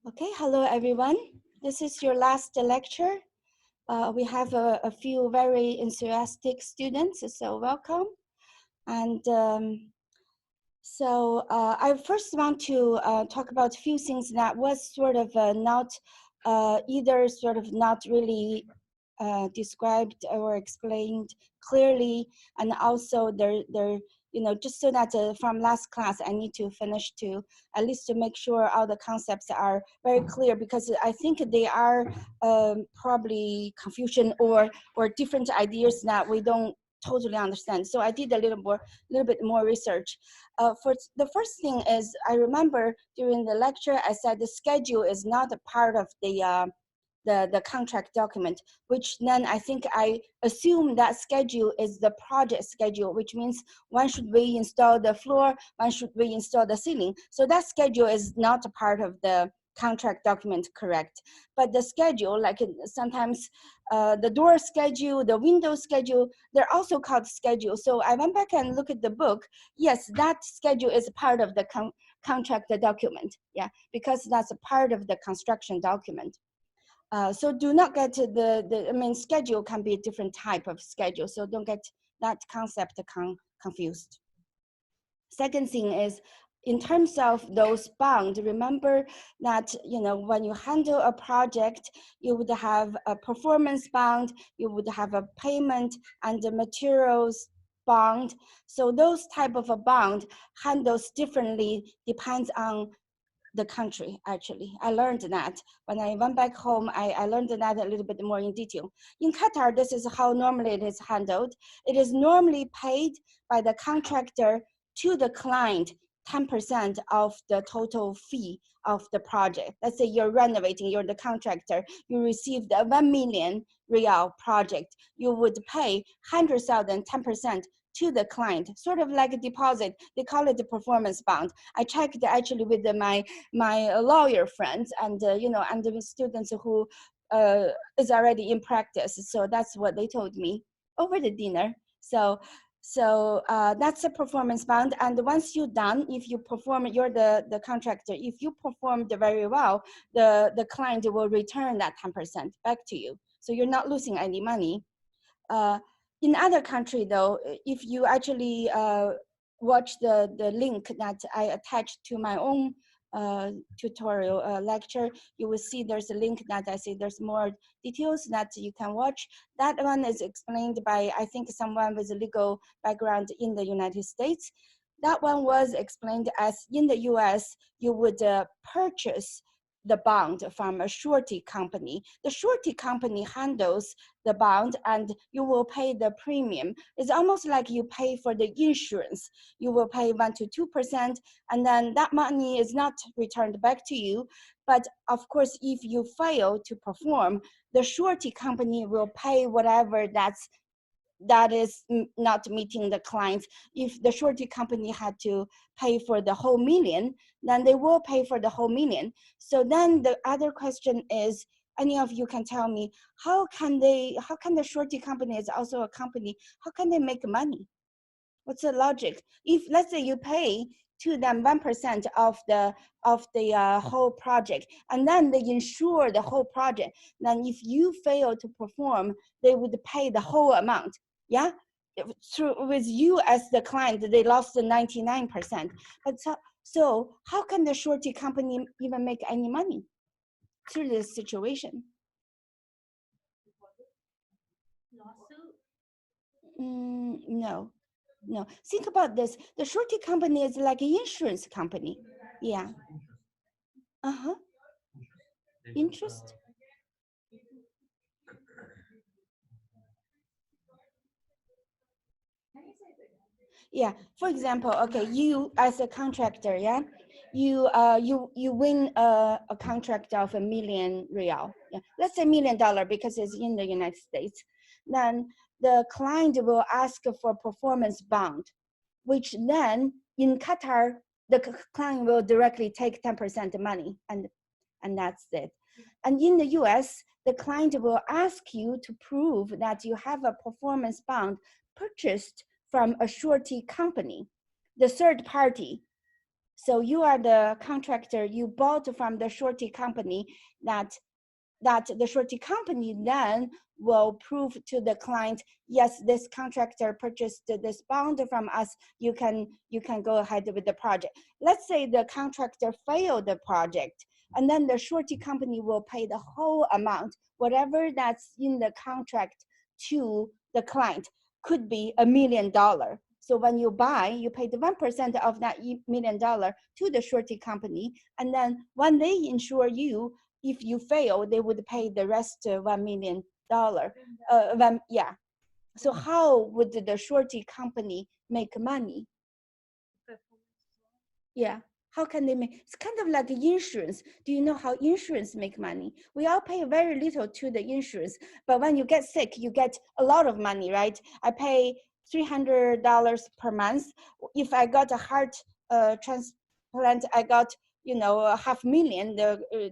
Okay, hello everyone. This is your last lecture. We have a few very enthusiastic students, so welcome. And I first want to talk about a few things that was sort of not either sort of not really described or explained clearly, and also just so that from last class I need to finish to at least to make sure all the concepts are very clear, because I think they are probably confusion or different ideas that we don't totally understand. So I did a little bit more research. For the first thing is, I remember during the lecture I said the schedule is not a part of the contract document, which then I think I assume that schedule is the project schedule, which means when should we install the floor, when should we install the ceiling. So that schedule is not a part of the contract document, correct? But the schedule, like sometimes the door schedule, the window schedule, they're also called schedule. So I went back and looked at the book. Yes, that schedule is part of the contract document, yeah, because that's a part of the construction document. So do not get schedule can be a different type of schedule. So don't get that concept confused. Second thing is, in terms of those bonds, remember that, when you handle a project, you would have a performance bond, you would have a payment and the materials bond. So those type of a bond handles differently, depends on the country. Actually, I learned that when I went back home. I learned that a little bit more in detail. In Qatar, this is how normally it is handled. It is normally paid by the contractor to the client 10% of the total fee of the project. Let's say you're renovating, you're the contractor, you received a 1 million real project, you would pay 100,000, 10% to the client, sort of like a deposit. They call it the performance bond. I checked actually with my lawyer friends and and the students who is already in practice. So that's what they told me over the dinner. So that's a performance bond. And once you're done, if you perform, you're the contractor. If you performed very well, the client will return that 10% back to you. So you're not losing any money. In other country though, if you actually watch the link that I attached to my own tutorial lecture, you will see there's a link that I say there's more details that you can watch. That one is explained by, I think, someone with a legal background in the United States. That one was explained as in the US, you would purchase the bond from a surety company. The surety company handles the bond and you will pay the premium. It's almost like you pay for the insurance. You will pay 1% to 2%, and then that money is not returned back to you. But of course, if you fail to perform, the surety company will pay whatever that is not meeting the clients. If the surety company had to pay for the whole million, then they will pay for the whole million. So then the other question is, any of you can tell me, how can the surety company is also a company, how can they make money? What's the logic? If let's say you pay to them 1% of the whole project, and then they insure the whole project, then if you fail to perform, they would pay the whole amount. Yeah, with you as the client, they lost the 99%. But so how can the surety company even make any money through this situation? No. No, think about this. The surety company is like an insurance company. Yeah. Uh-huh. Interest. Yeah. For example, okay, you as a contractor, yeah, you win a contract of $1 million real. Yeah. Let's say $1 million because it's in the United States. Then the client will ask for performance bond, which then in Qatar, the client will directly take 10% money, and that's it. And in the US, the client will ask you to prove that you have a performance bond purchased from a surety company, the third party. So you are the contractor, you bought from the surety company, that the surety company then will prove to the client, yes, this contractor purchased this bond from us, you can go ahead with the project. Let's say the contractor failed the project, and then the surety company will pay the whole amount, whatever that's in the contract, to the client. Could be $1 million. So when you buy, you pay the 1% of that $1 million to the surety company, and then when they insure you, if you fail, they would pay the rest $1 million. Yeah. So how would the surety company make money? Yeah. How can they make? It's kind of like insurance. Do you know how insurance make money? We all pay very little to the insurance, but when you get sick, you get a lot of money, right? I pay $300 per month. If I got a heart transplant, I got, you know, $500,000.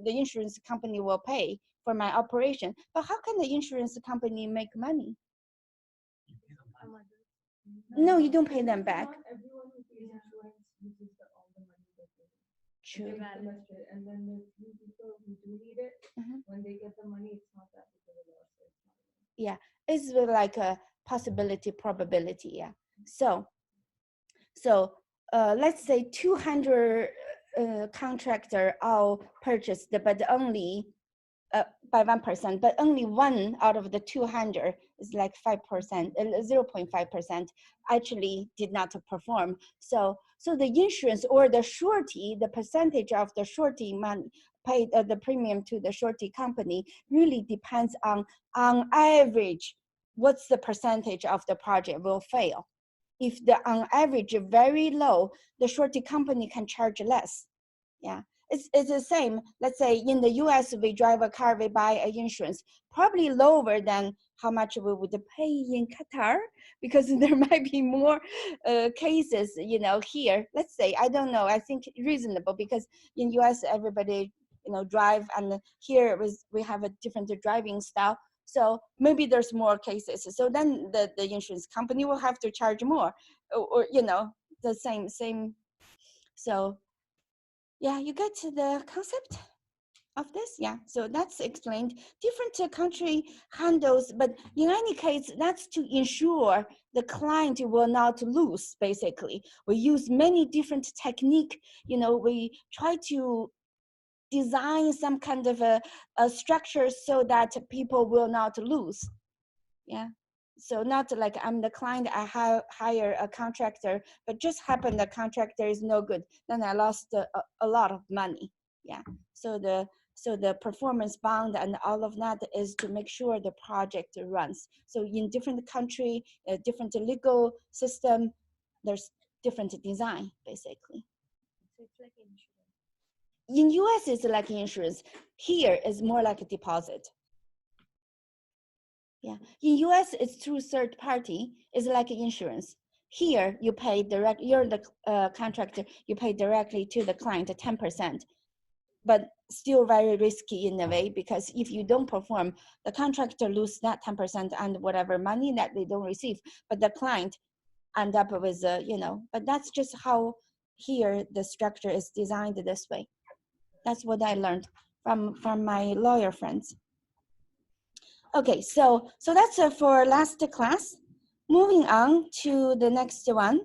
The insurance company will pay for my operation. But how can the insurance company make money? No, you don't pay them back. Everyone who pays insurance uses all the money that they True. invest it, and then the few people who do need it, when they get the money, it's not that big of a loss. Yeah, it's like a possibility, probability. Yeah. So let's say 200 contractor all purchased, but only by 1%, but only one out of the 200 is like 5%, 0.5% actually did not perform. So the insurance or the surety, the percentage of the surety money paid, the premium to the surety company, really depends on average, what's the percentage of the project will fail. If the on average very low, the surety company can charge less. Yeah, it's the same. Let's say in the US, we drive a car, we buy an insurance, probably lower than how much we would pay in Qatar, because there might be more cases, you know, here. Let's say, I don't know, I think reasonable, because in US, everybody, you know, drive, and here we have a different driving style. So maybe there's more cases. So then the insurance company will have to charge more, or you know, the same. So yeah, you get the concept of this. Yeah, so that's explained. Different country handles, but in any case, that's to ensure the client will not lose. Basically, we use many different technique. You know, we try to design some kind of a structure so that people will not lose. Yeah. So not like I'm the client, I hire a contractor, but just happened the contractor is no good, then I lost a lot of money. Yeah. So the performance bond and all of that is to make sure the project runs. So in different country, different legal system, there's different design basically. So it's like insurance. In US, it's like insurance. Here is more like a deposit. Yeah, in US, it's through third party. It's like insurance. Here, you pay direct. You're the contractor. You pay directly to the client 10%, but still very risky in a way, because if you don't perform, the contractor lose that 10% and whatever money that they don't receive, but the client end up with you know. But that's just how here the structure is designed this way. That's what I learned from my lawyer friends. Okay, so that's for last class. Moving on to the next one.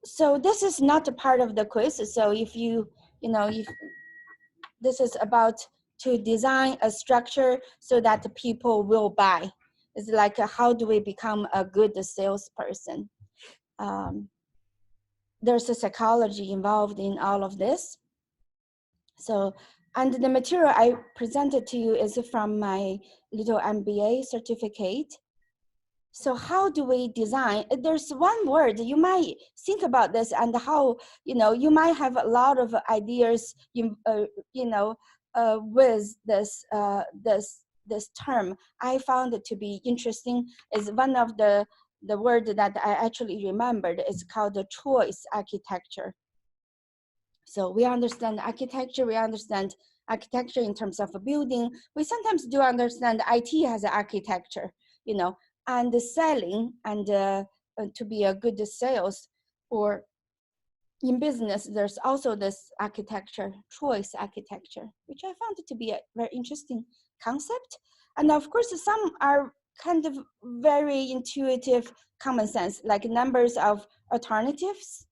So this is not a part of the quiz. So if you know, if this is about to design a structure so that people will buy. It's like how do we become a good salesperson? There's a psychology involved in all of this. So, and the material I presented to you is from my little MBA certificate. So how do we design? There's one word, you might think about this and how, you know, you might have a lot of ideas, you know, with this term. I found it to be interesting. Is one of the word that I actually remembered is called the choice architecture. So we understand architecture, we understand architecture in terms of a building. We sometimes do understand IT has an architecture, you know, and the selling and to be a good sales, or in business, there's also this architecture, choice architecture, which I found to be a very interesting concept. And of course, some are kind of very intuitive, common sense, like numbers of alternatives.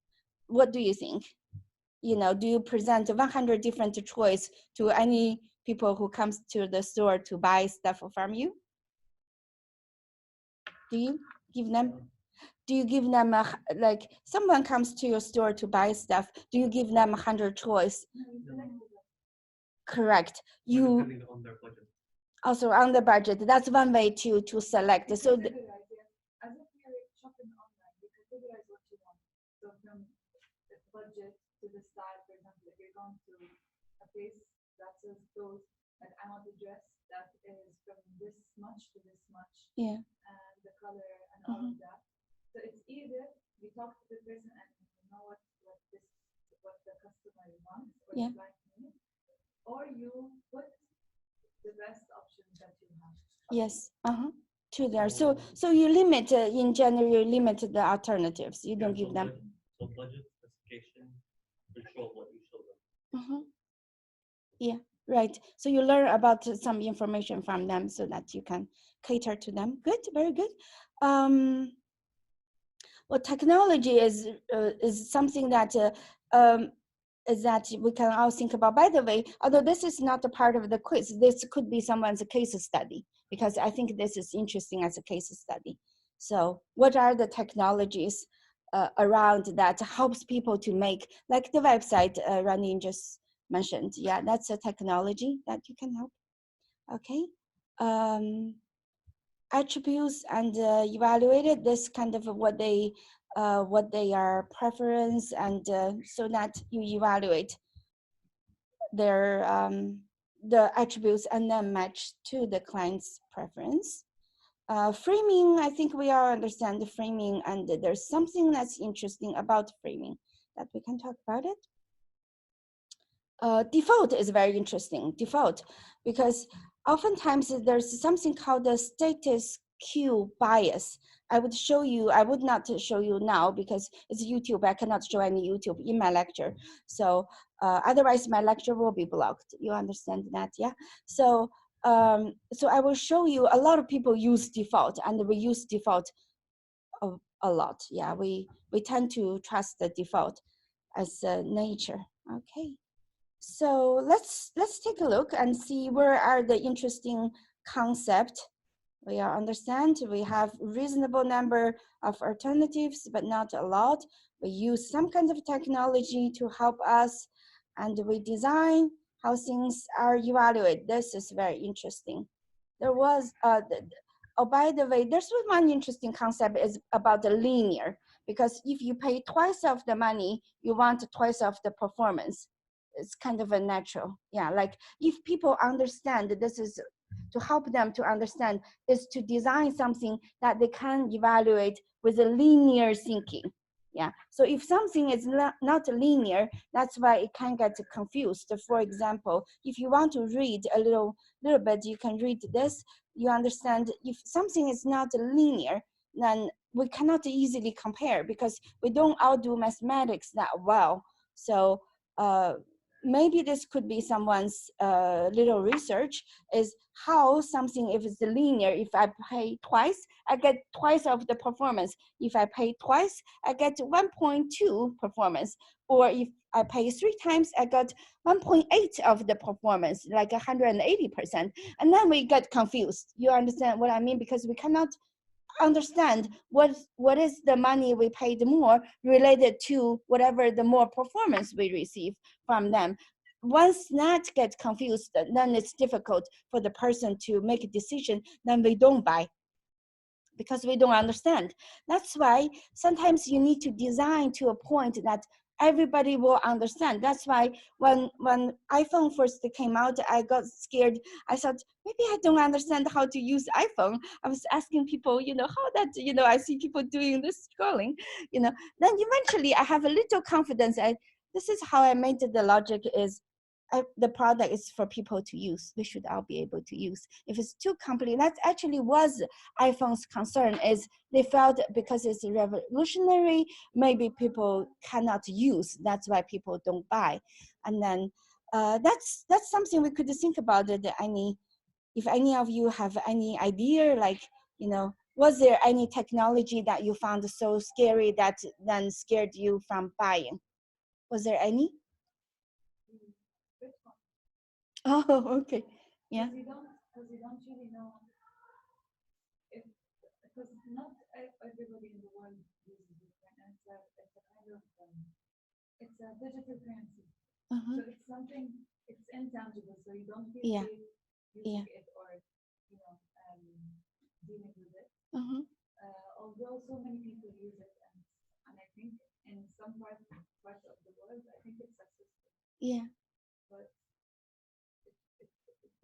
What do you think? You know, do you present 100 different choice to any people who comes to the store to buy stuff from you? Do you give them? Do you give them like someone comes to your store to buy stuff? Do you give them 100 choice? Correct. You On their budget. also on the budget. That's one way to select. So as if you're shopping online, you categorize what you want. So from the budget to the style, for example, if you're going to a place that says clothes, and I want a dress that is from this much to this much, yeah, and the color and all of that. So it's either you talk to the person and you know what the customer wants or Yeah. like needs, or you put the best options that you have. yes, to there. So you limit in general, you limit the alternatives. You don't give them. So budget specification control what you show them. Yeah, right. So you learn about some information from them so that you can cater to them. Good, very good. Well, technology is something that is that we can all think about. By the way, although this is not a part of the quiz, this could be someone's case study, because I think this is interesting as a case study. So what are the technologies around that helps people to make, like the website Ranin just mentioned? Yeah, that's a technology that you can help. Okay. Attributes and evaluated this kind of what they are preference, and so that you evaluate their the attributes and then match to the client's preference. Framing, I think we all understand the framing, and there's something that's interesting about framing that we can talk about it. Default is very interesting, default, because oftentimes there's something called the status quo bias. I would not show you now because it's YouTube. I cannot show any YouTube in my lecture. So otherwise my lecture will be blocked. You understand that, yeah? So so I will show you a lot of people use default, and we use default a lot. Yeah, we tend to trust the default as nature. Okay. So let's take a look and see where are the interesting concepts. We all understand we have reasonable number of alternatives, but not a lot. We use some kind of technology to help us, and we design how things are evaluated. This is very interesting. There was, oh, by the way, there's one interesting concept is about the linear, because if you pay twice of the money, you want twice of the performance. It's kind of a natural, yeah, like if people understand that this is to help them to understand is to design something that they can evaluate with a linear thinking. Yeah, so if something is not linear, that's why it can get confused. For example, if you want to read a little bit, you can read this. You understand if something is not linear, then we cannot easily compare because we don't all do mathematics that well. So maybe this could be someone's little research, is how something, if it's linear, if I pay twice, I get twice of the performance. If I pay twice, I get 1.2 performance. Or if I pay 3 times, I got 1.8 of the performance, like 180%. And then we get confused. You understand what I mean? Because we cannot understand what is the money we paid more related to whatever the more performance we receive from them. Once that gets confused, then it's difficult for the person to make a decision. Then we don't buy because we don't understand. That's why sometimes you need to design to a point that everybody will understand. That's why when iPhone first came out, I got scared. I thought, maybe I don't understand how to use iPhone. I was asking people, how that, I see people doing this scrolling, Then eventually I have a little confidence. This is how I made the logic is, the product is for people to use. We should all be able to use. If it's too complicated, that actually was iPhone's concern, is they felt because it's revolutionary, maybe people cannot use. That's why people don't buy. And then that's something we could think about. If any of you have any idea, like, was there any technology that you found so scary that then scared you from buying? Was there any? Bitcoin. Oh, okay. Yeah. Because you don't really know if, because not everybody in the world uses Bitcoin, and it's a kind of it's a digital currency. Uh-huh. So it's something, it's intangible, so you don't feel Yeah. safe Yeah. using it or dealing with it. Uh-huh. Although so many people use it, and I think in some parts of the world, I think it's accessible, Yeah. but it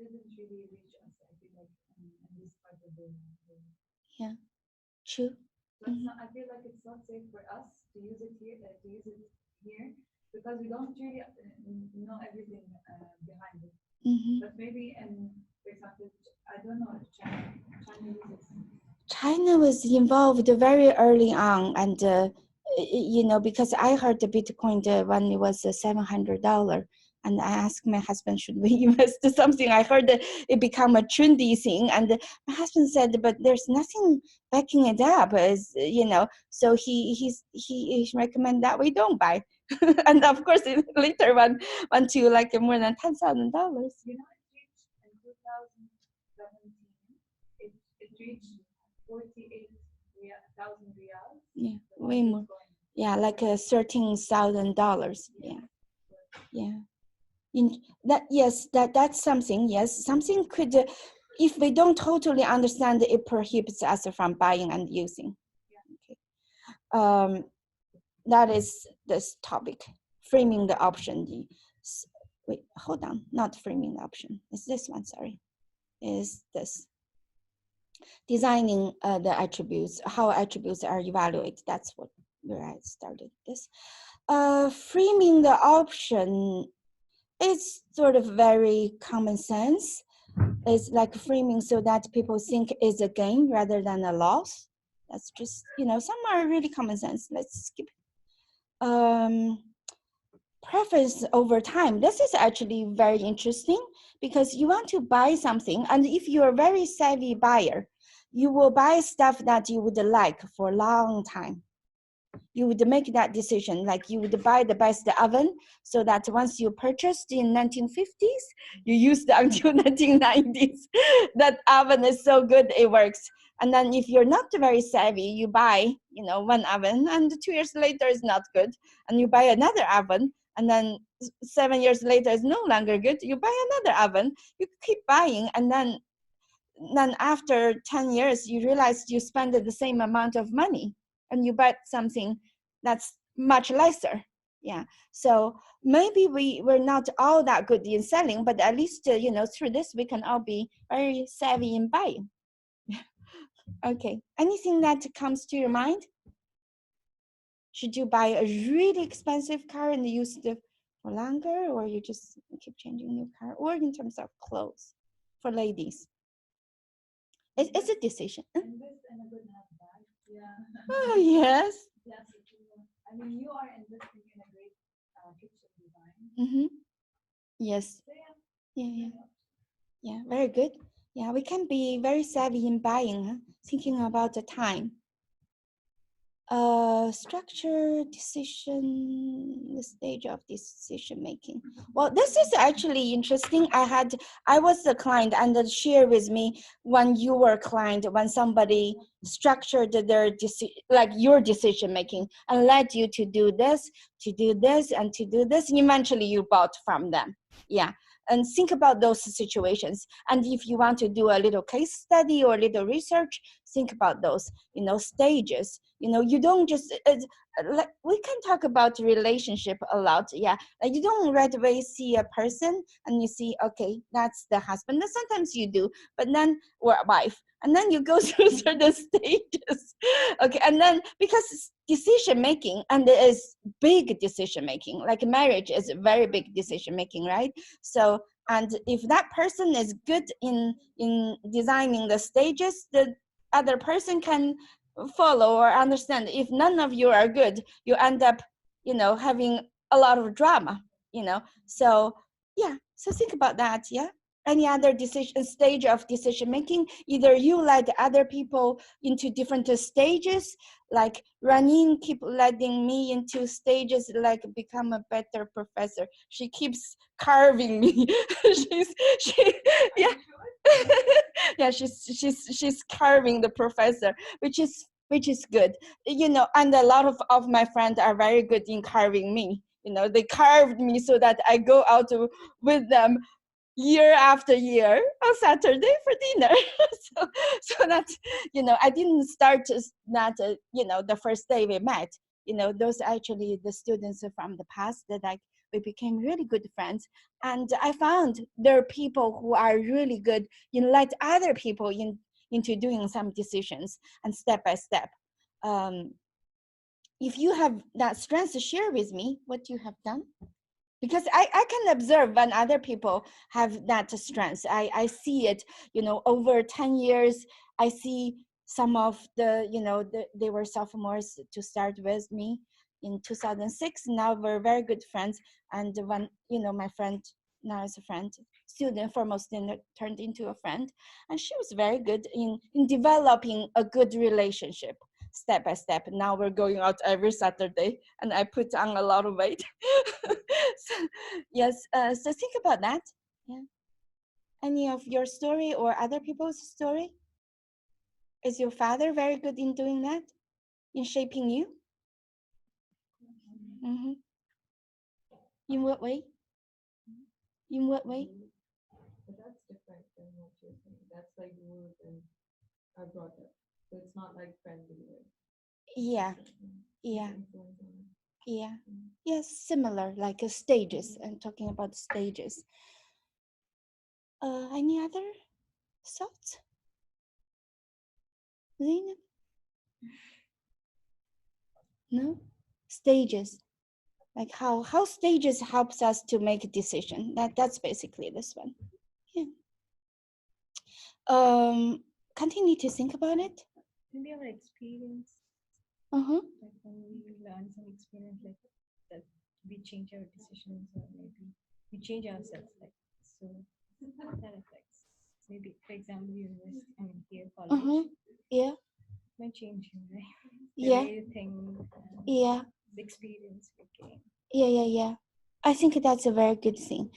didn't really reach us. I feel like in this part of the world. Yeah. True. So it's not, I feel like it's not safe for us to use it here, because we don't really know everything behind it. Mm-hmm. But maybe for example, I don't know if China uses. China was involved very early on, and because I heard the Bitcoin when it was $700, and I asked my husband, should we invest something? I heard that it become a trendy thing, and my husband said, but there's nothing backing it up, so he recommend that we don't buy. And of course, it later went to like more than $10,000. You know, it reached in 2017. It reached 48,000 riyals. Yeah, way more. Yeah, like $13,000. Yeah. That's something. Yes, something could, if we don't totally understand, it prohibits us from buying and using. Okay. That is this topic, framing the option. Wait, hold on, not framing the option. It's this one. Sorry, is this. Designing the attributes, how attributes are evaluated. That's where I started this. Framing the option is sort of very common sense. It's like framing so that people think it's a gain rather than a loss. That's just, some are really common sense. Let's skip it. Preference over time. This is actually very interesting because you want to buy something, and if you're a very savvy buyer, you will buy stuff that you would like for a long time. You would make that decision, like you would buy the best oven so that once you purchased in 1950s, you used it until 1990s. That oven is so good, it works. And then if you're not very savvy, you buy, one oven, and 2 years later it's not good, and you buy another oven, and then 7 years later it's no longer good. You buy another oven, you keep buying, and then after 10 years, you realize you spend the same amount of money and you buy something that's much lesser. Yeah. So maybe we're not all that good in selling, but at least, through this, we can all be very savvy in buying. Okay. Anything that comes to your mind? Should you buy a really expensive car and use it for longer, or you just keep changing your car, or in terms of clothes for ladies? It's a decision. Invest in a good handbag. Yeah. Oh, yes. Yes. I mean, you are investing in a great kitchen design. Mm-hmm. Yes. So, Yeah, very good. Yeah, we can be very savvy in buying, thinking about the time. Structure, decision, the stage of decision making. Well, this is actually interesting. I was the client, and share with me when you were a client, when somebody structured their your decision making and led you to do this, and to do this, and eventually you bought from them. Yeah. And think about those situations. And if you want to do a little case study or a little research, think about those, stages. You don't just, like, we can talk about relationship a lot. Yeah. Like, you don't right away see a person and you see, okay, that's the husband. And sometimes you do, but then, or wife. And then you go through certain stages. Okay. And then, because decision making, and it is big decision making, like marriage is very big decision making, right? So, and if that person is good in designing the stages, the other person can follow or understand. If none of you are good, you end up, having a lot of drama, So yeah, so think about that. Yeah. Any other stage of decision making? Either you let other people into different stages, like Ranin keep letting me into stages, like become a better professor. She keeps carving me. she yeah. Yeah, she's carving the professor, which is good. And a lot of my friends are very good in carving me. They carved me so that I go out with them year after year on Saturday for dinner. so that's, I didn't start that, the first day we met. Those actually the students from the past that we became really good friends. And I found there are people who are really good in let other people into doing some decisions and step by step. If you have that strength to share with me what you have done, because I can observe when other people have that strength. I see it, over 10 years. I see some of they were sophomores to start with me in 2006. Now we're very good friends. And when, my friend now is a friend, student foremost turned into a friend. And she was very good in developing a good relationship step by step. Now we're going out every Saturday and I put on a lot of weight. So, yes, so think about that. Yeah. Any of your story or other people's story? Is your father very good in doing that? In shaping you? Mm-hmm. In what way? In what way? But that's different than what you're saying. That's like rules and are brought up. So it's not like friendly way. Yeah. Yeah. Influence on it. Yeah. Yes, similar, like stages. I'm talking about stages. Any other thoughts? Zainab? No? Stages. Like how stages helps us to make a decision. That's basically this one. Yeah. Continue to think about it. Maybe our experience, Uh-huh. like when we learn some experience, like that we change our decisions, or maybe we change ourselves, like so that affects. Maybe, for example, university, I mean, here college, Uh-huh. Yeah. might change you, right? The Yeah. way you think, Yeah. the experience we gain. Yeah. I think that's a very good thing.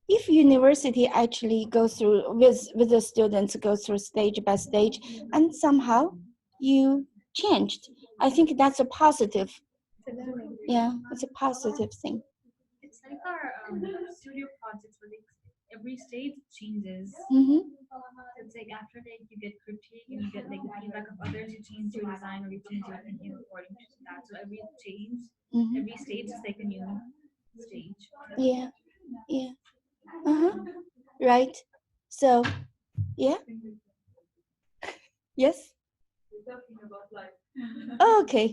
If university actually goes through with the students go through stage by stage and somehow you changed, I think that's a positive. It's a learning. Yeah, it's a positive thing. It's like our studio projects where every stage changes. Mm-hmm. It's like after that you get critique and you get like the feedback of others, you change your design or you change your opinion according to that. So every change, Mm-hmm. every stage is like a new stage. Yeah. Uh-huh. Right. So, yeah. Yes. We're talking about life. Okay.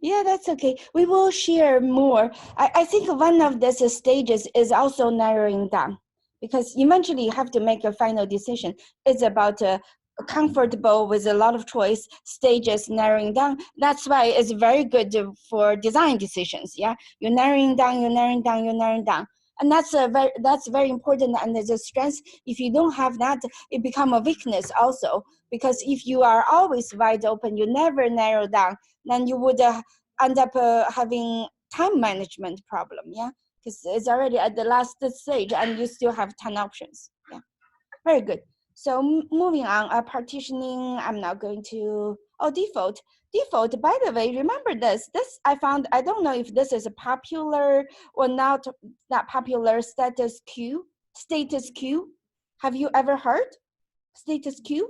Yeah, that's okay. We will share more. I think one of these stages is also narrowing down, because eventually you have to make a final decision. It's about comfortable with a lot of choice, stages narrowing down. That's why it's very good for design decisions. Yeah, you're narrowing down. And that's very important, and it's a strength. If you don't have that, it become a weakness also. Because if you are always wide open, you never narrow down, then you would end up having time management problem. Yeah, because it's already at the last stage, and you still have 10 options. Yeah, very good. So moving on, partitioning. I'm now going to default. Default, by the way, remember this I found, I don't know if this is a popular or not popular status quo. Have you ever heard status quo?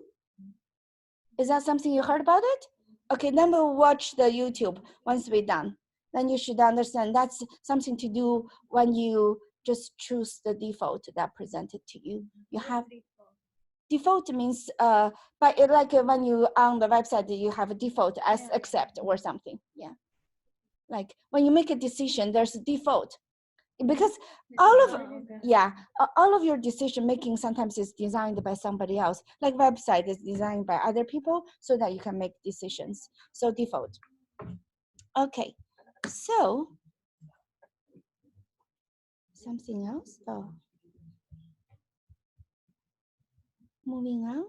Is that something you heard about it? Okay, then we'll watch the YouTube once we're done. Then you should understand that's something to do when you just choose the default that presented to you. You have default means but it, like when you on the website you have a default as accept or something. Yeah, like when you make a decision, there's a default because all of your decision making sometimes is designed by somebody else. Like website is designed by other people so that you can make decisions. So default. Okay, so something else. Oh, moving on.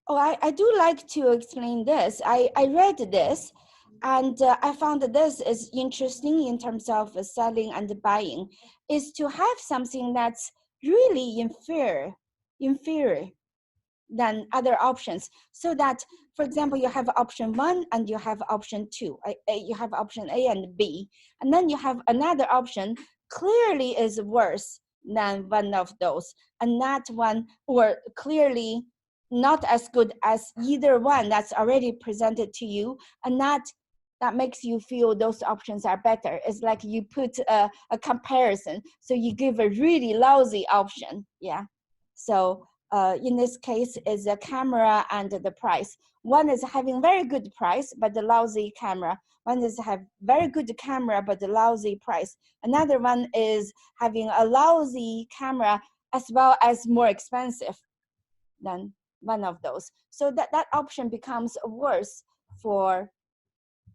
Oh, I do like to explain this. I read this and I found that this is interesting in terms of selling and buying, is to have something that's really inferior than other options. So that, for example, you have option 1 and you have option 2. You have option A and B. And then you have another option clearly is worse than one of those. And that one, or clearly not as good as either one that's already presented to you, and that makes you feel those options are better. It's like you put a comparison, so you give a really lousy option. Yeah, so in this case is the camera and the price. One is having very good price but the lousy camera. One is have very good camera but the lousy price. Another one is having a lousy camera as well as more expensive than one of those. So that option becomes worse for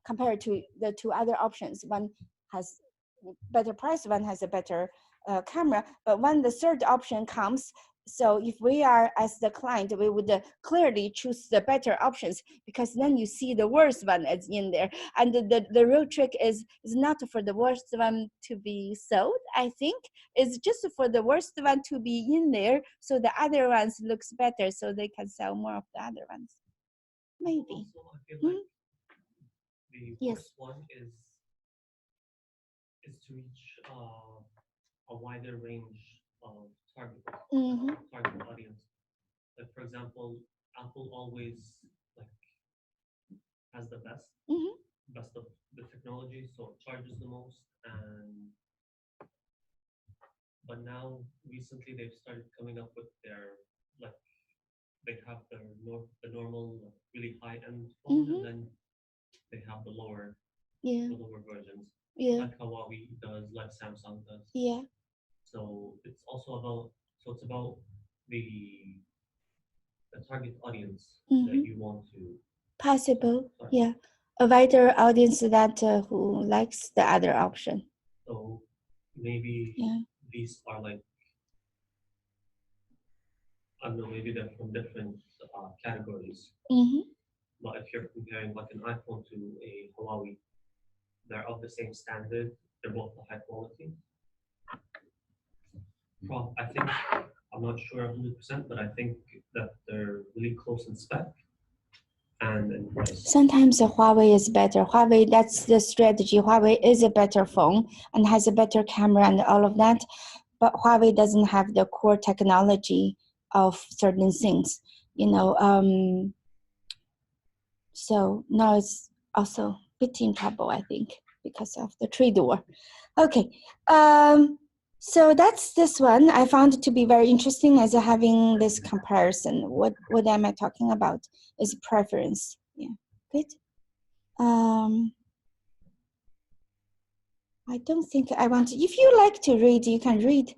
compared to the two other options. One has better price, one has a better camera, but when the third option comes, so if we are as the client, we would clearly choose the better options, because then you see the worst one is in there. And the real trick is not for the worst one to be sold, I think. It's just for the worst one to be in there, so the other ones looks better, so they can sell more of the other ones. Maybe. Also, I feel like the Yes. worst one is to reach a wider range of target audience. Like, for example, Apple always like has the best of the technology, so it charges the most. But now recently they've started coming up with their, like, they have the normal really high end phone, and then they have the lower versions. Yeah. Like Huawei does, like Samsung does. Yeah. So it's also about, it's about the target audience that you want to. Possible. Yeah. A wider audience that who likes the other option. So maybe these are like, I don't know, maybe they're from different categories. But if you're comparing like an iPhone to a Huawei, they're of the same standard. They're both high quality. Well, I think, I'm not sure 100%, but I think that they're really close in spec and in price. Sometimes the Huawei is better. Huawei, that's the strategy. Huawei is a better phone and has a better camera and all of that, but Huawei doesn't have the core technology of certain things, you know. So now it's also a bit in trouble, I think, because of the trade war. Okay. So that's this one. I found it to be very interesting as having this comparison. What am I talking about? Is preference. Yeah, good. I don't think I want to. If you like to read, you can read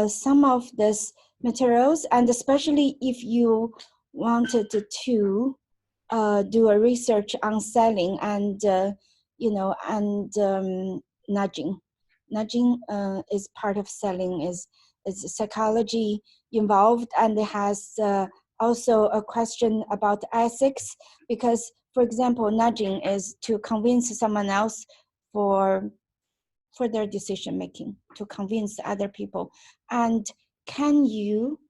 some of these materials, and especially if you wanted to do a research on selling and nudging. Nudging is part of selling, is psychology involved, and it has also a question about ethics, because, for example, nudging is to convince someone else for their decision making, to convince other people. And can you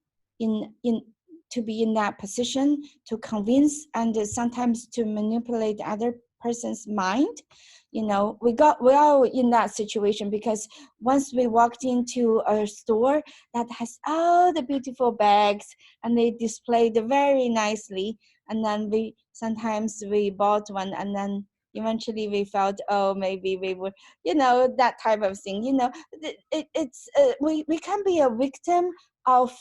to be in that position to convince and sometimes to manipulate other person's mind. We're all in that situation, because once we walked into a store that has all the beautiful bags and they displayed very nicely, and then sometimes we bought one, and then eventually we felt, oh, maybe we would, that type of thing. We can be a victim of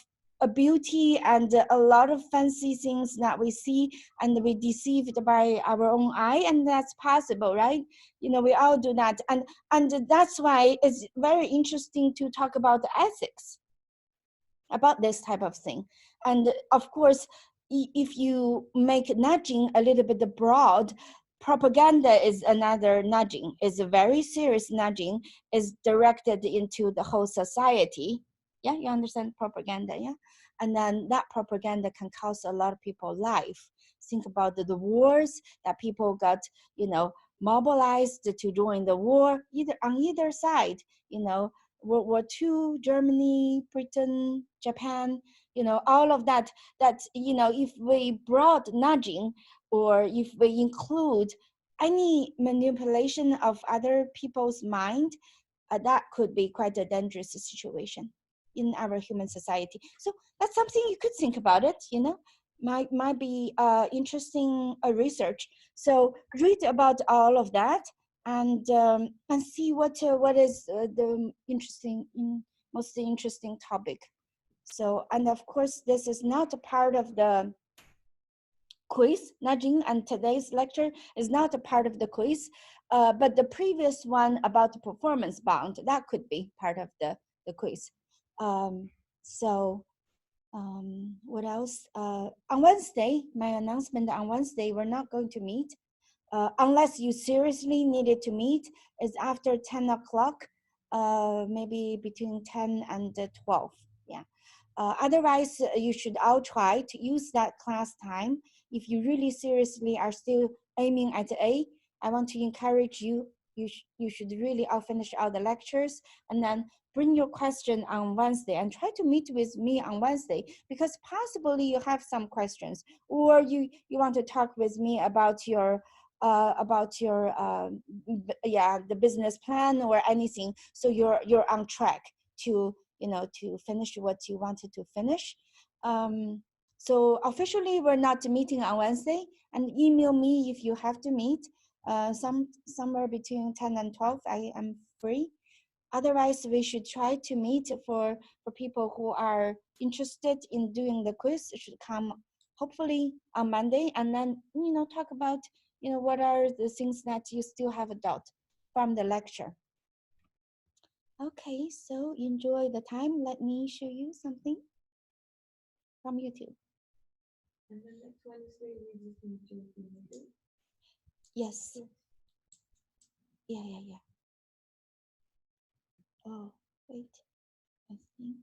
a beauty and a lot of fancy things that we see, and we deceived by our own eye, and that's possible, right? We all do that, and that's why it's very interesting to talk about the ethics about this type of thing. And of course, if you make nudging a little bit broad, propaganda is another nudging, is a very serious nudging, is directed into the whole society. Yeah, you understand propaganda, yeah? And then that propaganda can cost a lot of people life. Think about the wars that people got, mobilized to join the war, on either side, World War II, Germany, Britain, Japan, all of that, if we broad nudging, or if we include any manipulation of other people's mind, that could be quite a dangerous situation in our human society. So that's something you could think about it, might be interesting research. So read about all of that, and see what is the most interesting topic. So, and of course, this is not a part of the quiz nudging, and today's lecture is not a part of the quiz, but the previous one about the performance bound, that could be part of the quiz. What else? On Wednesday, my announcement on Wednesday, we're not going to meet unless you seriously needed to meet. Is after 10 o'clock, maybe between 10 and 12. Yeah. Otherwise, you should all try to use that class time. If you really seriously are still aiming at A, I want to encourage you. You should really all finish all the lectures, and then bring your question on Wednesday and try to meet with me on Wednesday, because possibly you have some questions, or you want to talk with me about your the business plan or anything. So you're on track to to finish what you wanted to finish. So officially we're not meeting on Wednesday, and email me if you have to meet. Somewhere between 10 and 12 I am free. Otherwise, we should try to meet for people who are interested in doing the quiz. Should come hopefully on Monday, and then talk about what are the things that you still have a doubt from the lecture. Okay, so enjoy the time. Let me show you something from YouTube. And then next Wednesday we just need to do it. Yes. Yeah. Oh, wait. I think.